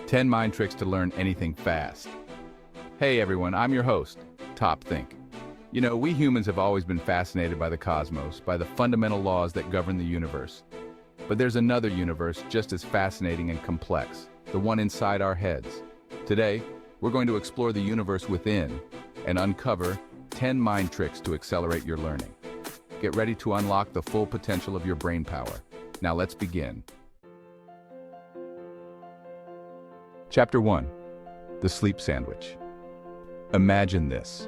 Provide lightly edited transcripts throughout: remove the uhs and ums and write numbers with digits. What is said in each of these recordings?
10 mind tricks to learn anything fast. Hey everyone, I'm your host, Top Think. You know, we humans have always been fascinated by the cosmos, by the fundamental laws that govern the universe. But there's another universe just as fascinating and complex, the one inside our heads. Today, we're going to explore the universe within and uncover 10 mind tricks to accelerate your learning. Get ready to unlock the full potential of your brain power. Now let's begin. Chapter 1. The Sleep Sandwich. Imagine this.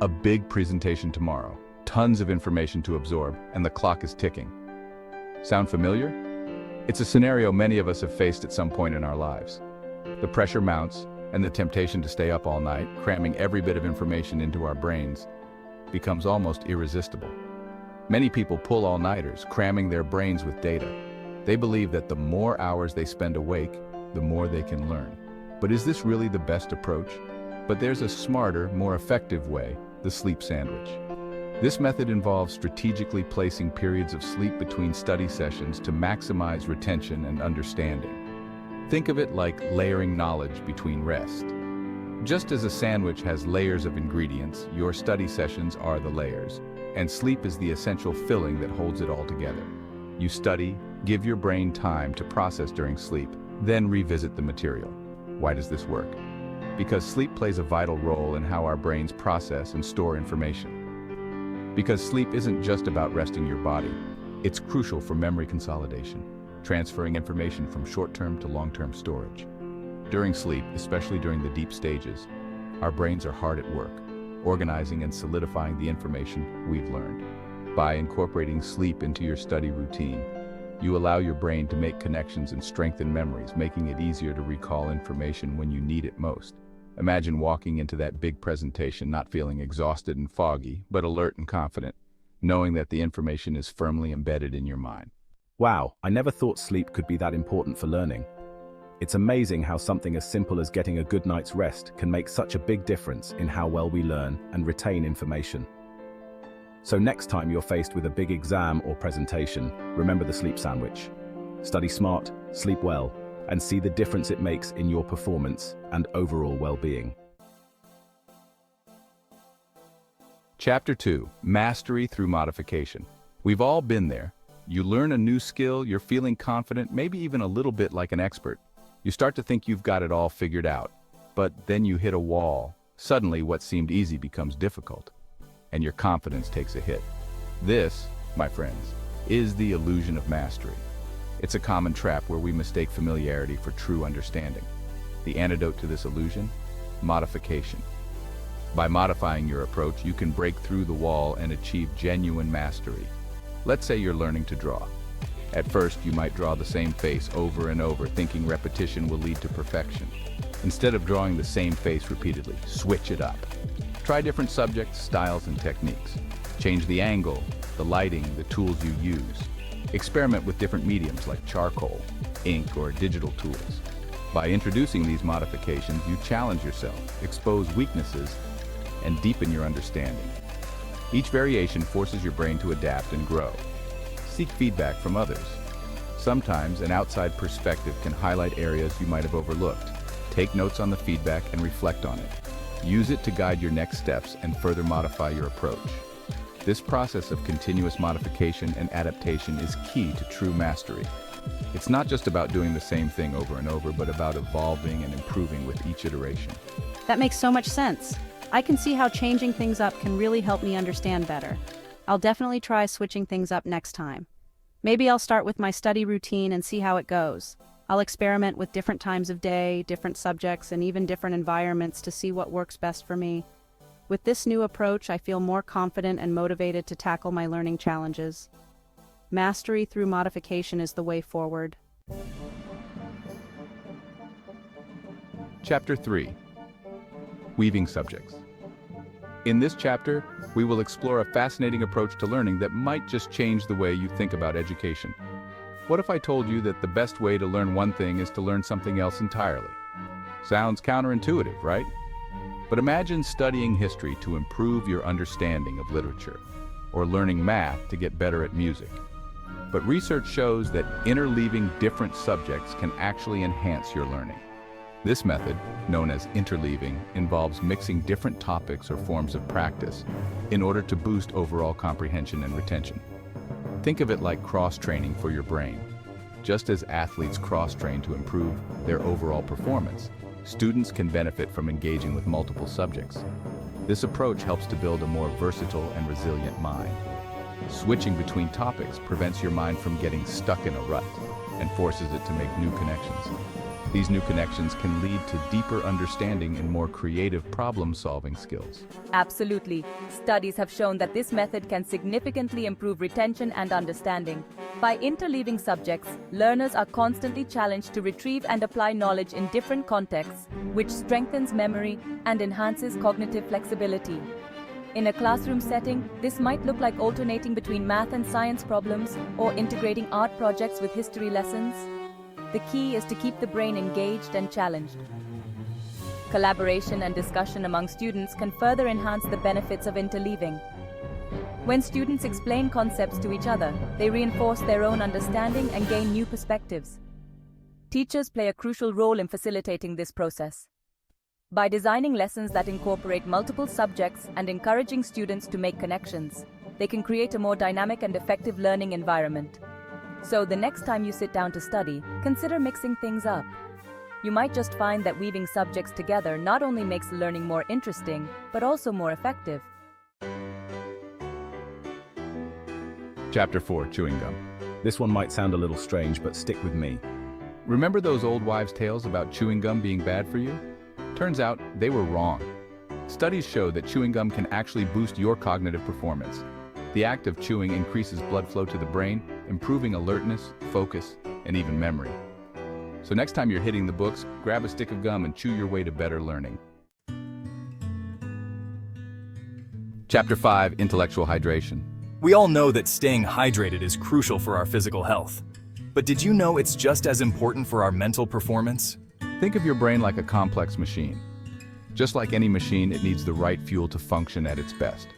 A big presentation tomorrow, tons of information to absorb, and the clock is ticking. Sound familiar? It's a scenario many of us have faced at some point in our lives. The pressure mounts, and the temptation to stay up all night, cramming every bit of information into our brains, becomes almost irresistible. Many people pull all-nighters, cramming their brains with data. They believe that the more hours they spend awake, the more they can learn. But is this really the best approach? But there's a smarter, more effective way, the sleep sandwich. This method involves strategically placing periods of sleep between study sessions to maximize retention and understanding. Think of it like layering knowledge between rest. Just as a sandwich has layers of ingredients, your study sessions are the layers, and sleep is the essential filling that holds it all together. You study, give your brain time to process during sleep, then revisit the material. Why does this work? Because sleep plays a vital role in how our brains process and store information. Because sleep isn't just about resting your body, it's crucial for memory consolidation, transferring information from short-term to long-term storage. During sleep, especially during the deep stages, our brains are hard at work, organizing and solidifying the information we've learned. By incorporating sleep into your study routine, you allow your brain to make connections and strengthen memories, making it easier to recall information when you need it most. Imagine walking into that big presentation not feeling exhausted and foggy, but alert and confident, knowing that the information is firmly embedded in your mind. Wow, I never thought sleep could be that important for learning. It's amazing how something as simple as getting a good night's rest can make such a big difference in how well we learn and retain information. So next time you're faced with a big exam or presentation, remember the sleep sandwich. Study smart, sleep well, and see the difference it makes in your performance and overall well-being. Chapter 2. Mastery through modification. We've all been there. You learn a new skill, you're feeling confident, maybe even a little bit like an expert. You start to think you've got it all figured out, but then you hit a wall. Suddenly, what seemed easy becomes difficult, and your confidence takes a hit. This, my friends, is the illusion of mastery. It's a common trap where we mistake familiarity for true understanding. The antidote to this illusion? Modification. By modifying your approach, you can break through the wall and achieve genuine mastery. Let's say you're learning to draw. At first, you might draw the same face over and over, thinking repetition will lead to perfection. Instead of drawing the same face repeatedly, switch it up. Try different subjects, styles, and techniques. Change the angle, the lighting, the tools you use. Experiment with different mediums like charcoal, ink, or digital tools. By introducing these modifications, you challenge yourself, expose weaknesses, and deepen your understanding. Each variation forces your brain to adapt and grow. Seek feedback from others. Sometimes an outside perspective can highlight areas you might have overlooked. Take notes on the feedback and reflect on it. Use it to guide your next steps and further modify your approach. This process of continuous modification and adaptation is key to true mastery. It's not just about doing the same thing over and over, but about evolving and improving with each iteration. That makes so much sense. I can see how changing things up can really help me understand better. I'll definitely try switching things up next time. Maybe I'll start with my study routine and see how it goes. I'll experiment with different times of day, different subjects, and even different environments to see what works best for me. With this new approach, I feel more confident and motivated to tackle my learning challenges. Mastery through modification is the way forward. Chapter 3. Weaving subjects. In this chapter, we will explore a fascinating approach to learning that might just change the way you think about education. What if I told you that the best way to learn one thing is to learn something else entirely? Sounds counterintuitive, right? But imagine studying history to improve your understanding of literature, or learning math to get better at music. But research shows that interleaving different subjects can actually enhance your learning. This method, known as interleaving, involves mixing different topics or forms of practice in order to boost overall comprehension and retention. Think of it like cross-training for your brain. Just as athletes cross-train to improve their overall performance, students can benefit from engaging with multiple subjects. This approach helps to build a more versatile and resilient mind. Switching between topics prevents your mind from getting stuck in a rut and forces it to make new connections. These new connections can lead to deeper understanding and more creative problem-solving skills. Absolutely. Studies have shown that this method can significantly improve retention and understanding. By interleaving subjects, learners are constantly challenged to retrieve and apply knowledge in different contexts, which strengthens memory and enhances cognitive flexibility. In a classroom setting, this might look like alternating between math and science problems or integrating art projects with history lessons. The key is to keep the brain engaged and challenged. Collaboration and discussion among students can further enhance the benefits of interleaving. When students explain concepts to each other, they reinforce their own understanding and gain new perspectives. Teachers play a crucial role in facilitating this process. By designing lessons that incorporate multiple subjects and encouraging students to make connections, they can create a more dynamic and effective learning environment. So the next time you sit down to study, consider mixing things up. You might just find that weaving subjects together not only makes learning more interesting, but also more effective. Chapter 4, Chewing Gum. This one might sound a little strange, but stick with me. Remember those old wives' tales about chewing gum being bad for you? Turns out they were wrong. Studies show that chewing gum can actually boost your cognitive performance. The act of chewing increases blood flow to the brain, improving alertness, focus, and even memory. So next time you're hitting the books, grab a stick of gum and chew your way to better learning. Chapter 5, Intellectual Hydration. We all know that staying hydrated is crucial for our physical health. But did you know it's just as important for our mental performance? Think of your brain like a complex machine. Just like any machine, it needs the right fuel to function at its best.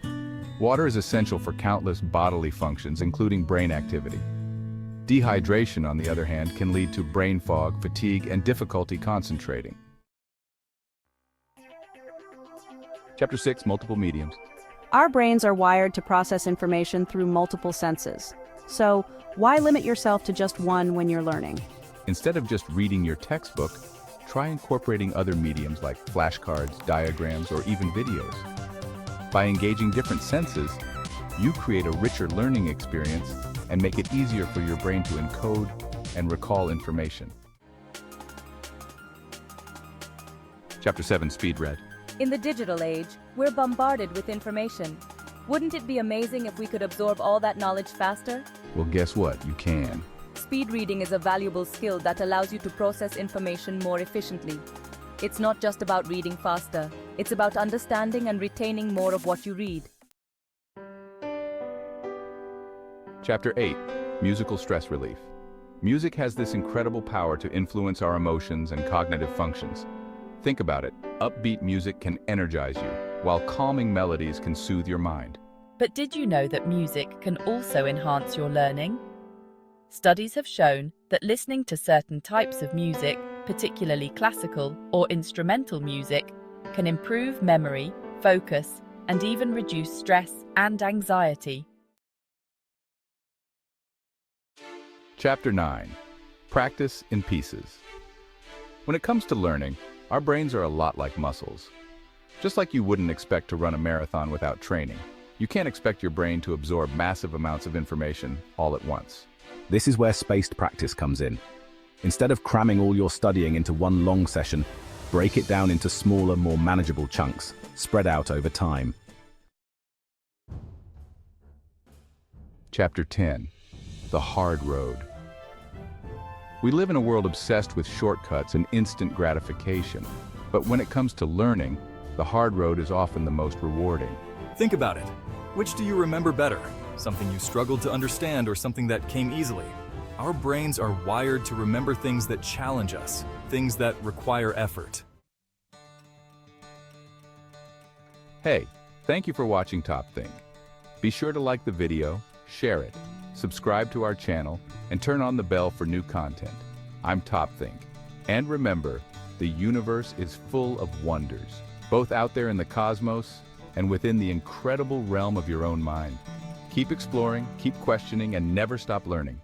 Water is essential for countless bodily functions, including brain activity. Dehydration, on the other hand, can lead to brain fog, fatigue, and difficulty concentrating. Chapter 6, Multiple Mediums. Our brains are wired to process information through multiple senses. So, why limit yourself to just one when you're learning? Instead of just reading your textbook, try incorporating other mediums like flashcards, diagrams, or even videos. By engaging different senses, you create a richer learning experience and make it easier for your brain to encode and recall information. Chapter 7, Speed Read. In the digital age, we're bombarded with information. Wouldn't it be amazing if we could absorb all that knowledge faster? Well, guess what? You can. Speed reading is a valuable skill that allows you to process information more efficiently. It's not just about reading faster, it's about understanding and retaining more of what you read. Chapter 8, Musical Stress Relief. Music has this incredible power to influence our emotions and cognitive functions. Think about it. Upbeat music can energize you, while calming melodies can soothe your mind. But did you know that music can also enhance your learning? Studies have shown that listening to certain types of music, particularly classical or instrumental music, can improve memory, focus, and even reduce stress and anxiety. Chapter 9, Practice in Pieces. When it comes to learning, our brains are a lot like muscles. Just like you wouldn't expect to run a marathon without training, you can't expect your brain to absorb massive amounts of information all at once. This is where spaced practice comes in. Instead of cramming all your studying into one long session, break it down into smaller, more manageable chunks, spread out over time. Chapter 10, The Hard Road. We live in a world obsessed with shortcuts and instant gratification, but when it comes to learning, the hard road is often the most rewarding. Think about it. Which do you remember better? Something you struggled to understand or something that came easily? Our brains are wired to remember things that challenge us, things that require effort. Hey, thank you for watching Top Think. Be sure to like the video, share it, subscribe to our channel, and turn on the bell for new content. I'm Top Think. And remember, The universe is full of wonders, both out there in the cosmos and within the incredible realm of your own mind. Keep exploring, keep questioning, and never stop learning.